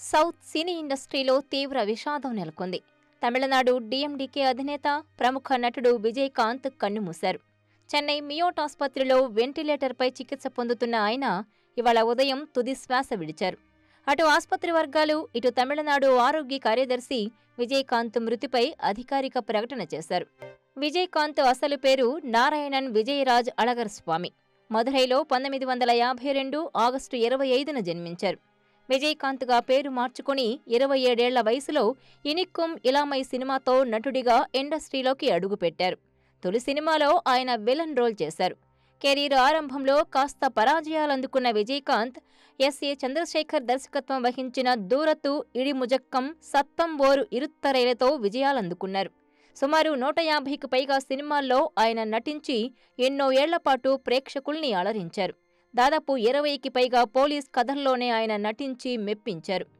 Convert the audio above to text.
South సినీ ఇండస్ట్రీలో తీవ్ర విషాదం నెలకొంది. తమిళనాడు డీఎండీకే అధినేత, ప్రముఖ నటుడు విజయకాంత్ కన్నుమూశారు. చెన్నై మియోట్ ఆసుపత్రిలో వెంటిలేటర్పై చికిత్స పొందుతున్న ఆయన ఇవాళ ఉదయం తుది శ్వాస విడిచారు. అటు ఆసుపత్రి వర్గాలు, ఇటు తమిళనాడు ఆరోగ్య కార్యదర్శి విజయకాంత్ మృతిపై అధికారిక ప్రకటన చేశారు. విజయకాంత్ అసలు పేరు నారాయణన్ విజయరాజ్ అళగర్ స్వామి. మదురైలో 1952 ఆగస్టు 25న జన్మించారు. విజయకాంత్గా పేరు మార్చుకుని 27 ఏళ్ల వయసులో ఇనిక్కుం ఇలామై సినిమాతో నటుడిగా ఇండస్ట్రీలోకి అడుగుపెట్టారు. తొలి సినిమాలో ఆయన విలన్ రోల్ చేశారు. కెరీర్ ఆరంభంలో కాస్త పరాజయాలందుకున్న విజయకాంత్ ఎస్ఏ చంద్రశేఖర్ దర్శకత్వం వహించిన దూరతు, ఇడిముజక్కం, సత్తం ఓరు ఇరుత్తరైలతో విజయాలందుకున్నారు. సుమారు 150కి పైగా సినిమాల్లో ఆయన నటించి ఎన్నో ఏళ్లపాటు ప్రేక్షకుల్ని అలరించారు. దాదాపు 20కి పైగా పోలీస్ కథల్లోనే ఆయన నటించి మెప్పించారు.